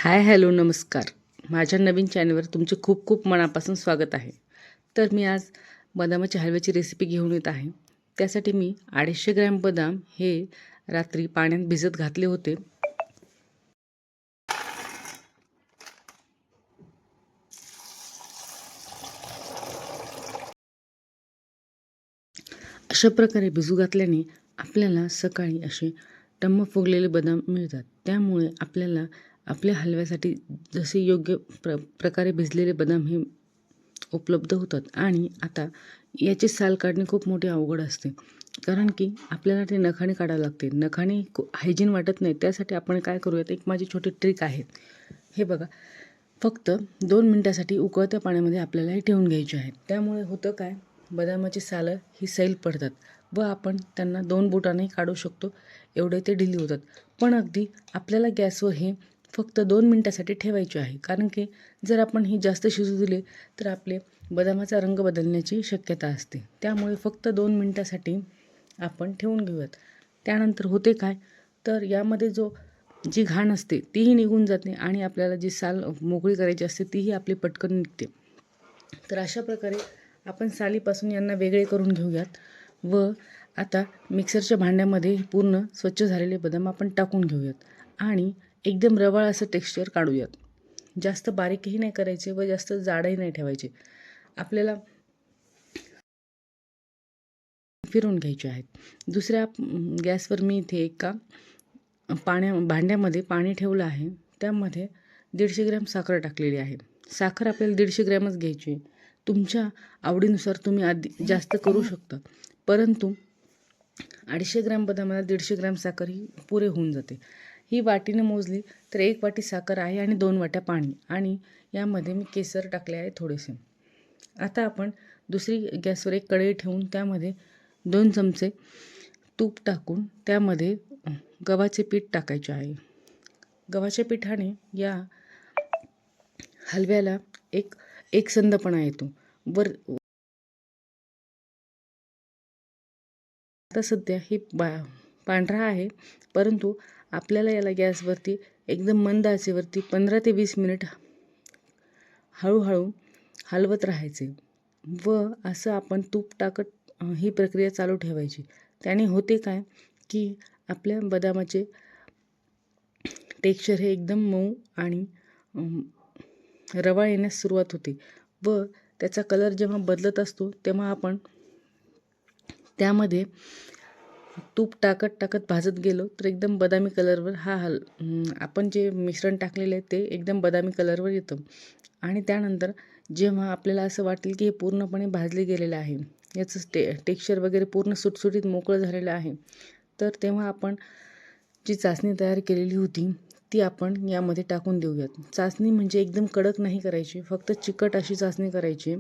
Hi hello नमस्कार. माझ्या नवीन चॅनलवर तुमचे खूप खूप मनापासून स्वागत आहे. तर मी आज बदामाच्या हलव्याची रेसिपी घेऊन येत आहे. त्यासाठी मी 250 ग्रॅम बदाम हे रात्री पाण्यात भिजत घातले होते. अशा प्रकारे भिजू घातल्याने आपल्याला सकाळी असे टम्म फुगलेले बदाम मिळतात. त्यामुळे आपल्याला आपल्या हलव्यासाठी जसे योग्य प्रकारे भिजलेले बदाम हे उपलब्ध होतात. आणि आता याची साल काढणे खूप मोठी अवघड असते, कारण की आपल्याला ते नखाने काढावं लागते. नखाने हायजीन वाटत नाही. त्यासाठी आपण काय करूयात, एक माझी छोटी ट्रिक आहे. हे बघा, फक्त 2 मिनटासाठी उकळत्या पाण्यामध्ये आपल्याला हे ठेवून घ्यायचे आहे. त्यामुळे होतं काय, बदामाची सालं ही सैल पडतात व आपण त्यांना 2 बोटांनी काढू शकतो, एवढे ते ढिली होतात. पण अगदी आपल्याला गॅसवर हे फक्त 2 मिनटासाठी ठेवायचे आहे, कारण की जर आपण ही जास्त शिजू दिले तर आपले बदामाचा रंग बदलण्याची शक्यता असते. त्यामुळे फक्त 2 मिनटासाठी आपण ठेवून घेऊयात. त्यानंतर होते काय, तर यामध्ये जी घाण असते तीही निघून जाते आणि आपल्याला जी साल मोकळी करायची असते तीही आपली पटकन निघते. तर अशा प्रकारे आपण सालीपासून यांना वेगळे करून घेऊयात. व आता मिक्सरच्या भांड्यामध्ये पूर्ण स्वच्छ झालेले बदाम आपण टाकून घेऊयात आणि एकदम रवाळ असं टेक्स्चर काढूयात. जास्त बारीकही नाही करायचे व जास्त जाडही नाही ठेवायचे. आपल्याला फिरवून घ्यायचे आहेत. दुसऱ्या गॅसवर मी इथे एका भांड्यामध्ये पाणी ठेवलं आहे. त्यामध्ये 150 ग्रॅम साखर टाकलेली आहे. साखर आपल्याला 150 ग्रॅमच घ्यायची. तुमच्या आवडीनुसार तुम्ही जास्त करू शकता, परंतु 250 ग्रॅम बदामाला 150 ग्रॅम साखर ही पुरे होऊन जाते. ही वाटीनं मोजली तर 1 वाटी साखर आहे आणि 2 वाट्या पाणी, आणि यामध्ये मी केसर टाकले आहे थोडेसे. आता आपण दुसरी गॅसवर एक कढई ठेवून त्यामध्ये 2 चमचे तूप टाकून त्यामध्ये गव्हाचे पीठ टाकायचे आहे. गव्हाच्या पिठाने या हलव्याला एक एकसंधपणा येतो. आता सध्या हे पांढरा आहे, परंतु आपल्याला याला गॅसवरती एकदम मंद आचेवरती 15 ते 20 मिनिट हळूहळू हलवत राहायचे व असं आपण तूप टाकत ही प्रक्रिया चालू ठेवायची. त्याने होते काय, की आपल्या बदामाचे टेक्स्चर हे एकदम मऊ आणि रवाळ येण्यास सुरुवात होते व त्याचा कलर जेव्हा बदलत असतो तेव्हा आपण त्यामध्ये तूप टाकत भाजत गेलो तर एकदम बदामी कलरवर आपण जे मिश्रण टाकलेलं आहे ते एकदम बदामी कलरवर येतं. आणि त्यानंतर जेव्हा आपल्याला असं वाटेल की हे पूर्णपणे भाजले गेलेलं आहे, याचं टेक्स्चर वगैरे पूर्ण सुटसुटीत मोकळं झालेलं आहे, तर तेव्हा आपण जी चासणी तयार केलेली होती ती आपण यामध्ये टाकून देऊयात. चासणी म्हणजे एकदम कडक नाही करायची, फक्त चिकट अशी चासणी करायची,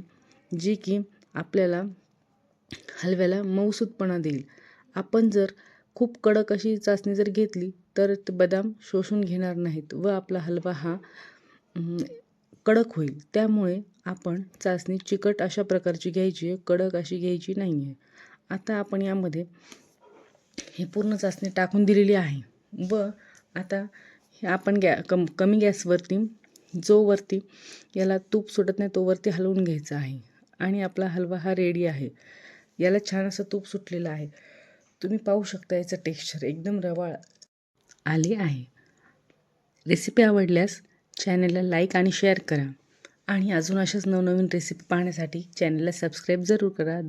जी की आपल्याला हलव्याला मऊसूतपणा देईल. आपण जर खूप कडक अशी चासणी जर घेतली तर ते बदाम शोषून घेणार नाहीत व आपला हलवा हा कडक होईल. त्यामुळे आपण चासणी चिकट अशा प्रकारची घ्यायची आहे, कडक अशी घ्यायची नाही आहे. आता आपण यामध्ये ही पूर्ण चासणी टाकून दिलेली आहे व आता आपण कमी गॅसवरती जोवरती याला तूप सुटत नाही तोवरती हलवून घ्यायचा आहे आणि आपला हलवा हा रेडी आहे. याला छान असं तूप सुटलेलं आहे. तुम्ही पाहू शकता याचं टेक्स्चर एकदम रवाळ आले आहे. रेसिपी आवडल्यास चॅनलला लाईक आणि शेअर करा आणि अजून अशाच नवनवीन रेसिपी पाहण्यासाठी चॅनलला सबस्क्राईब जरूर करा.